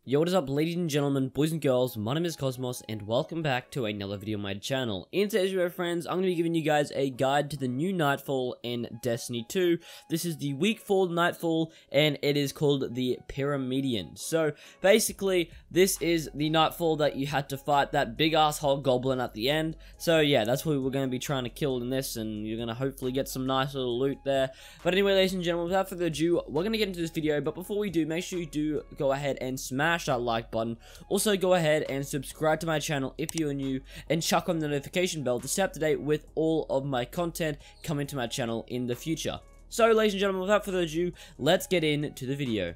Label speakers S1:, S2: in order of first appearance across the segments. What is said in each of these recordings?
S1: Yo, what is up, ladies and gentlemen, boys and girls, my name is Cosmos, and welcome back to another video on my channel. In today's video, friends, I'm going to be giving you guys a guide to the new Nightfall in Destiny 2. This is the week 4 Nightfall, and it is called the Pyramidion. So, basically, this is the Nightfall that you had to fight that big-ass goblin at the end. So, yeah, that's what we're going to be trying to kill in this, and you're going to hopefully get some nice little loot there. But anyway, ladies and gentlemen, without further ado, we're going to get into this video, but before we do, make sure you do go ahead and smash that like button. Also, go ahead and subscribe to my channel if you are new, and chuck on the notification bell to stay up to date with all of my content coming to my channel in the future. So, ladies and gentlemen, without further ado, let's get into the video.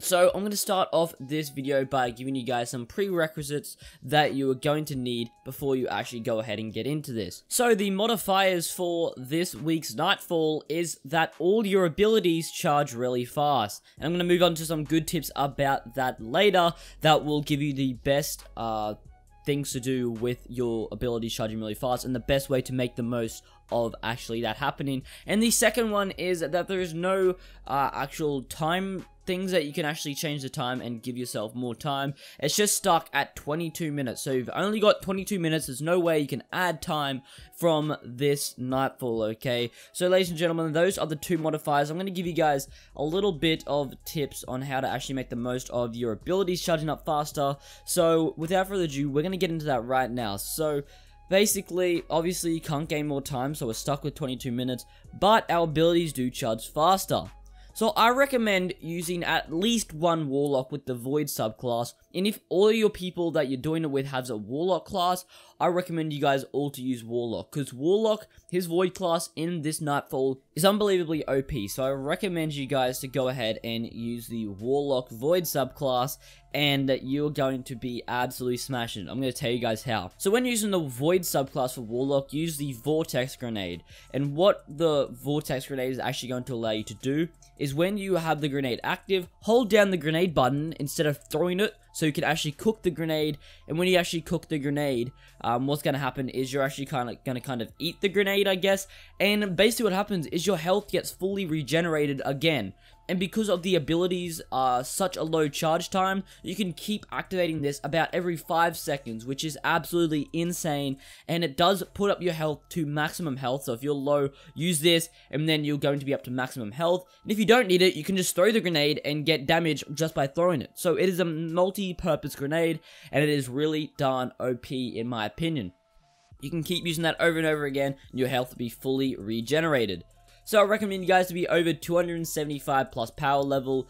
S1: So, I'm going to start off this video by giving you guys some prerequisites that you are going to need before you actually go ahead and get into this. So, the modifiers for this week's Nightfall is that all your abilities charge really fast. And I'm going to move on to some good tips about that later that will give you the best things to do with your abilities charging really fast and the best way to make the most of actually that happening. And the second one is that there is no actual time things that you can actually change the time and give yourself more time. It's just stuck at 22 minutes. So you've only got 22 minutes. There's no way you can add time from this Nightfall, okay? So ladies and gentlemen, those are the two modifiers. I'm going to give you guys a little bit of tips on how to actually make the most of your abilities charging up faster. So without further ado, we're going to get into that right now. So basically, obviously you can't gain more time, so we're stuck with 22 minutes, but our abilities do charge faster. So I recommend using at least one Warlock with the Void subclass, and if all of your people that you're doing it with has a Warlock class, I recommend you guys all to use Warlock, because Warlock, his Void class in this Nightfall is unbelievably OP, so I recommend you guys to go ahead and use the Warlock Void subclass, and you're going to be absolutely smashing. I'm going to tell you guys how. So when using the Void subclass for Warlock, use the Vortex Grenade, and what the Vortex Grenade is actually going to allow you to do is when you have the grenade active, hold down the grenade button instead of throwing it, so you can actually cook the grenade. And when you actually cook the grenade, what's going to happen is you're actually going to eat the grenade, I guess. And basically what happens is your health gets fully regenerated again. And because of the abilities such a low charge time, you can keep activating this about every 5 seconds, which is absolutely insane. And it does put up your health to maximum health. So if you're low, use this, and then you're going to be up to maximum health. And if you don't need it, you can just throw the grenade and get damage just by throwing it. So it is a multi-purpose grenade, and it is really darn OP in my opinion. You can keep using that over and over again, and your health will be fully regenerated. So I recommend you guys to be over 275 plus power level.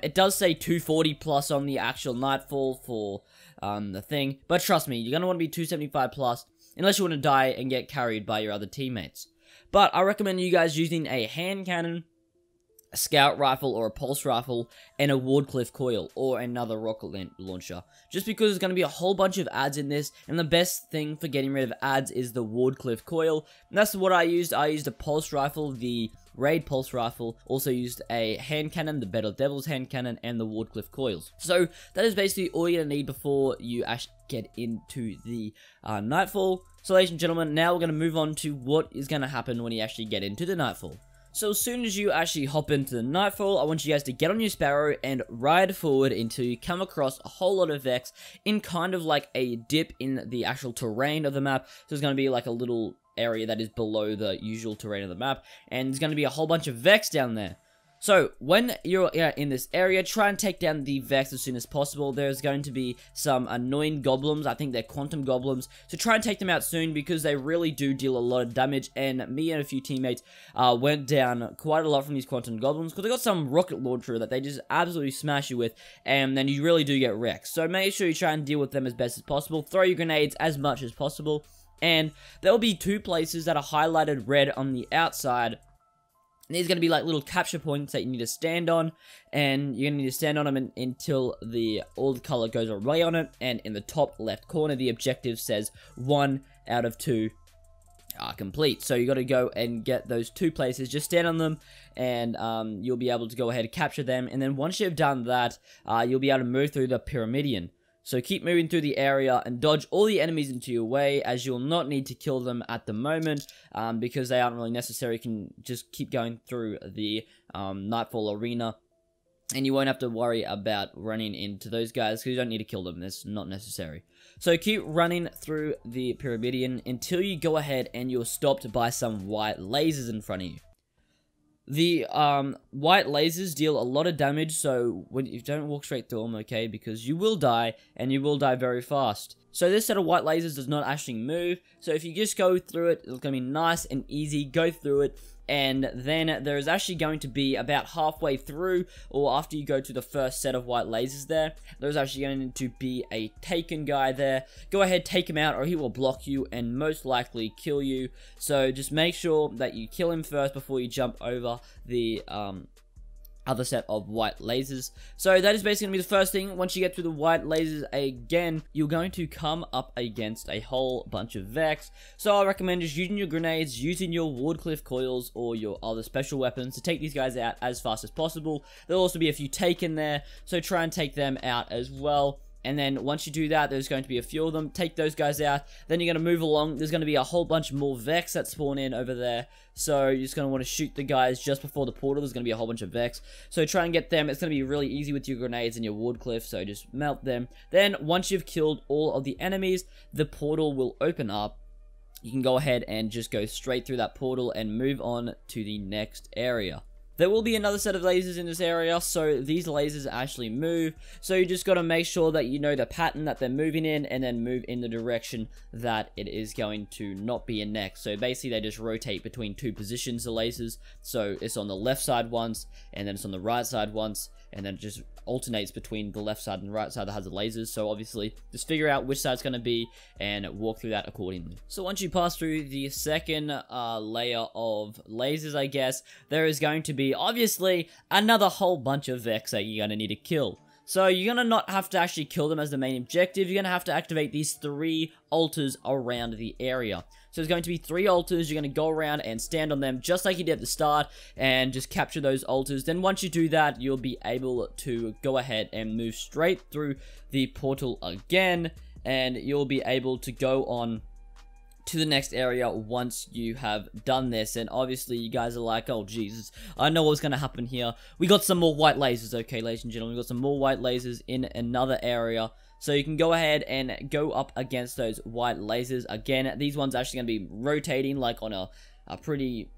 S1: It does say 240 plus on the actual Nightfall for the thing. But trust me, you're going to want to be 275 plus unless you want to die and get carried by your other teammates. But I recommend you guys using a hand cannon, a scout rifle or a pulse rifle, and a Wardcliff coil or another rocket launcher. Just because there's going to be a whole bunch of adds in this, and the best thing for getting rid of adds is the Wardcliff coil. And that's what I used. I used a pulse rifle, the Raid pulse rifle, also used a hand cannon, the Battle Devil's hand cannon, and the Wardcliff coils. So that is basically all you're going to need before you actually get into the Nightfall. So ladies and gentlemen, now we're going to move on to what is going to happen when you actually get into the Nightfall. So as soon as you actually hop into the Nightfall, I want you guys to get on your Sparrow and ride forward until you come across a whole lot of Vex in kind of like a dip in the actual terrain of the map. So there's going to be like a little area that is below the usual terrain of the map, and there's going to be a whole bunch of Vex down there. So, when you're in this area, try and take down the Vex as soon as possible. There's going to be some annoying goblins. I think they're quantum goblins. So try and take them out soon, because they really do deal a lot of damage. And me and a few teammates went down quite a lot from these quantum goblins, because they got some rocket launcher that they just absolutely smash you with. And then you really do get wrecked. So make sure you try and deal with them as best as possible. Throw your grenades as much as possible. And there will be 2 places that are highlighted red on the outside. And these are going to be like little capture points that you need to stand on, and you're going to need to stand on them until all the color goes away on it. And in the top left corner, the objective says 1 out of 2 are complete. So you got to go and get those 2 places, just stand on them, and you'll be able to go ahead and capture them. And then once you've done that, you'll be able to move through the Pyramidion. So keep moving through the area and dodge all the enemies into your way, as you'll not need to kill them at the moment, because they aren't really necessary. You can just keep going through the Nightfall arena and you won't have to worry about running into those guys, because you don't need to kill them. That's not necessary. So keep running through the Pyramidion until you go ahead and you're stopped by some white lasers in front of you. The white lasers deal a lot of damage, so when you don't walk straight through them, okay, because you will die, and you will die very fast. So this set of white lasers does not actually move, so if you just go through it, it's going to be nice and easy. Go through it, and then there's actually going to be about halfway through, or after you go to the first set of white lasers there's actually going to be a taken guy there. Go ahead, take him out, or he will block you and most likely kill you. So just make sure that you kill him first before you jump over the other set of white lasers. So that is basically going to be the first thing. Once you get through the white lasers again, you're going to come up against a whole bunch of Vex. So I recommend just using your grenades, using your Wardcliff coils, or your other special weapons to take these guys out as fast as possible. There'll also be a few taken there, so try and take them out as well. And then once you do that, there's going to be a few of them. Take those guys out. Then you're going to move along. There's going to be a whole bunch more Vex that spawn in over there. So you're just going to want to shoot the guys just before the portal. There's going to be a whole bunch of Vex. So try and get them. It's going to be really easy with your grenades and your Wardcliff. So just melt them. Then once you've killed all of the enemies, the portal will open up. You can go ahead and just go straight through that portal and move on to the next area. There will be another set of lasers in this area, so these lasers actually move. So you just got to make sure that you know the pattern that they're moving in, and then move in the direction that it is going to not be in next. So basically they just rotate between two positions, the lasers. So it's on the left side once, and then it's on the right side once, and then it just alternates between the left side and the right side that has the lasers. So obviously just figure out which side it's going to be and walk through that accordingly. So once you pass through the second layer of lasers, I guess, there is going to be obviously another whole bunch of Vex that you're going to need to kill. So you're going to not have to actually kill them as the main objective. You're going to have to activate these 3 altars around the area. So there's going to be 3 altars. You're going to go around and stand on them just like you did at the start and just capture those altars. Then once you do that, you'll be able to go ahead and move straight through the portal again, and you'll be able to go on to the next area once you have done this. And obviously you guys are like, oh Jesus, I know what's gonna happen here. We got some more white lasers. Okay, ladies and gentlemen, we got some more white lasers in another area. So you can go ahead and go up against those white lasers again. These ones are actually gonna be rotating like on a pretty,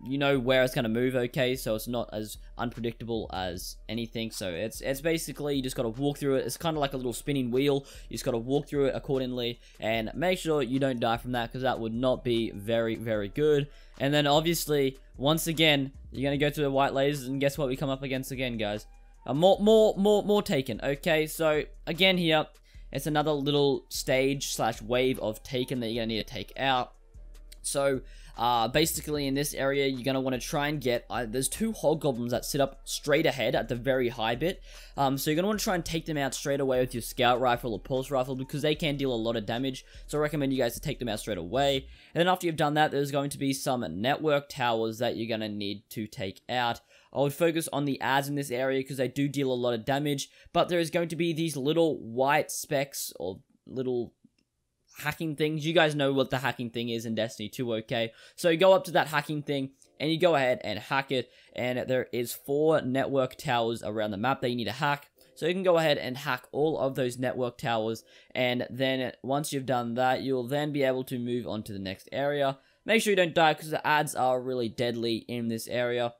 S1: you know where it's going to move, okay, so it's not as unpredictable as anything. So it's basically, you just got to walk through it. It's kind of like a little spinning wheel. You just got to walk through it accordingly and make sure you don't die from that, because that would not be very, very good. And then obviously, once again, you're going to go through the white lasers, and guess what we come up against again, guys? More taken, okay? So again here, it's another little stage slash wave of taken that you're going to need to take out. So basically in this area, you're going to want to try and get, there's 2 hobgoblins that sit up straight ahead at the very high bit. So you're going to want to try and take them out straight away with your scout rifle or pulse rifle, because they can deal a lot of damage. So I recommend you guys to take them out straight away. And then after you've done that, there's going to be some network towers that you're going to need to take out. I would focus on the ads in this area because they do deal a lot of damage, but there is going to be these little white specks or little hacking things. You guys know what the hacking thing is in Destiny 2, okay? So you go up to that hacking thing and you go ahead and hack it, and there is 4 network towers around the map that you need to hack. So you can go ahead and hack all of those network towers, and then once you've done that, you'll then be able to move on to the next area. Make sure you don't die, because the ads are really deadly in this area.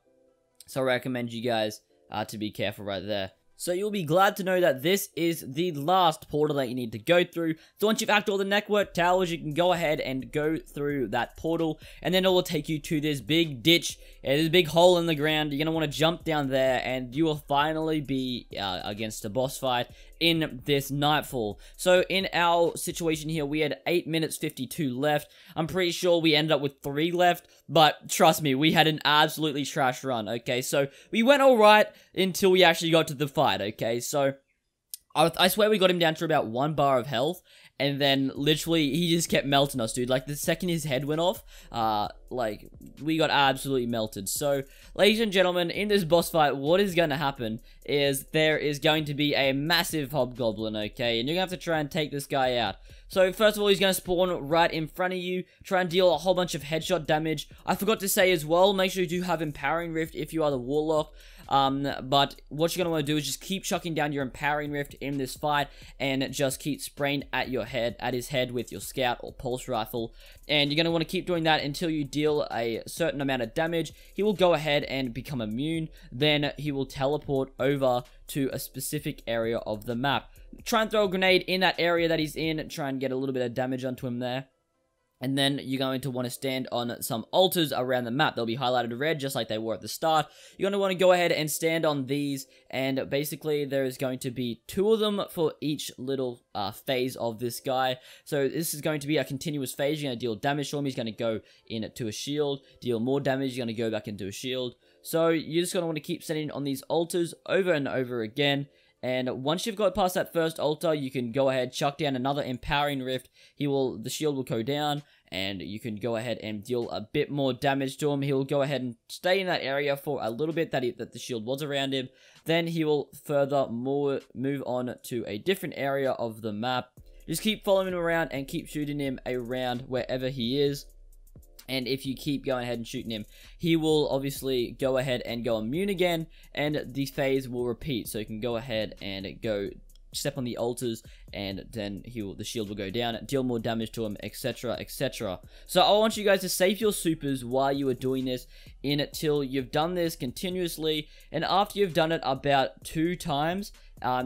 S1: So I recommend you guys to be careful right there. So you'll be glad to know that this is the last portal that you need to go through. So once you've hacked all the network towers, you can go ahead and go through that portal, and then it will take you to this big ditch. There's a big hole in the ground. You're going to want to jump down there, and you will finally be against a boss fight in this Nightfall. So in our situation here, we had 8 minutes 52 left. I'm pretty sure we ended up with 3 left, but trust me, we had an absolutely trash run, okay? So we went alright until we actually got to the fight, okay? So I swear we got him down to about 1 bar of health, and then literally he just kept melting us, dude. Like the second his head went off, like we got absolutely melted. So ladies and gentlemen, in this boss fight, what is going to happen is there is going to be a massive hobgoblin, okay? And you're going to have to try and take this guy out. So first of all, he's going to spawn right in front of you, try and deal a whole bunch of headshot damage. I forgot to say as well, make sure you do have Empowering Rift if you are the Warlock. But what you're going to want to do is just keep chucking down your Empowering Rift in this fight, and just keep spraying at his head with your Scout or Pulse Rifle. And you're going to want to keep doing that until you deal a certain amount of damage. He will go ahead and become immune. Then he will teleport over to a specific area of the map. Try and throw a grenade in that area that he's in. Try and get a little bit of damage onto him there. And then you're going to want to stand on some altars around the map. They'll be highlighted red just like they were at the start. You're going to want to go ahead and stand on these. And basically there is going to be 2 of them for each little phase of this guy. So this is going to be a continuous phase. You're going to deal damage to him. He's going to go into a shield. Deal more damage. You're going to go back into a shield. So you're just going to want to keep standing on these altars over and over again. And once you've got past that first altar, you can go ahead, chuck down another Empowering Rift. The shield will go down, and you can go ahead and deal a bit more damage to him. He'll go ahead and stay in that area for a little bit that the shield was around him. Then he will furthermore move on to a different area of the map. Just keep following him around and keep shooting him around wherever he is. And if you keep going ahead and shooting him, he will obviously go ahead and go immune again, and the phase will repeat. So you can go ahead and step on the altars, and then the shield will go down, deal more damage to him, etc, etc. So I want you guys to save your supers while you are doing this until you've done this continuously, and after you've done it about 2 times,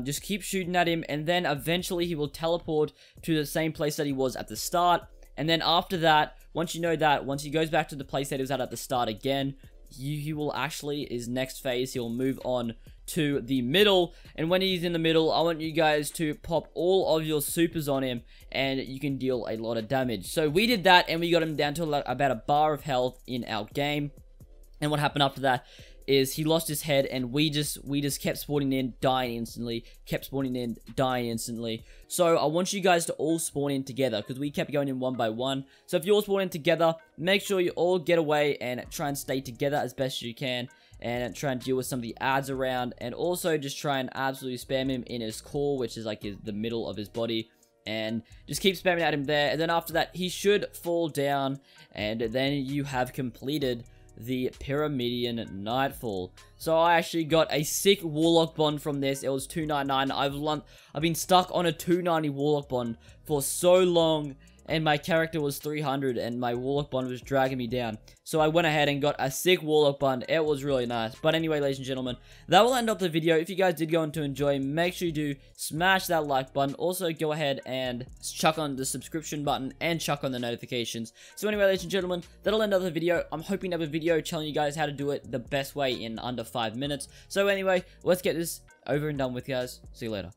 S1: just keep shooting at him, and then eventually he will teleport to the same place that he was at the start. And then after that, once you know that, once he goes back to the place that he was at the start again, he will actually, his next phase, he'll move on to the middle. And when he's in the middle, I want you guys to pop all of your supers on him, and you can deal a lot of damage. So we did that, and we got him down to about a bar of health in our game. And what happened after that is he lost his head, and we just kept spawning in, dying instantly, kept spawning in, dying instantly. So I want you guys to all spawn in together, because we kept going in one by one. So if you all spawn in together, make sure you all get away and try and stay together as best as you can, and try and deal with some of the ads around, and also just try and absolutely spam him in his core, which is like the middle of his body. And just keep spamming at him there, and then after that he should fall down, and then you have completed the Pyramidion Nightfall. So I actually got a sick Warlock bond from this. It was 299. I've been stuck on a 290 Warlock bond for so long, and my character was 300, and my Warlock bond was dragging me down. So I went ahead and got a sick Warlock bond. It was really nice. But anyway, ladies and gentlemen, that will end up the video. If you guys did go on to enjoy, make sure you do smash that like button. Also, go ahead and chuck on the subscription button and chuck on the notifications. So anyway, ladies and gentlemen, that'll end up the video. I'm hoping to have a video telling you guys how to do it the best way in under 5 minutes. So anyway, let's get this over and done with, guys. See you later.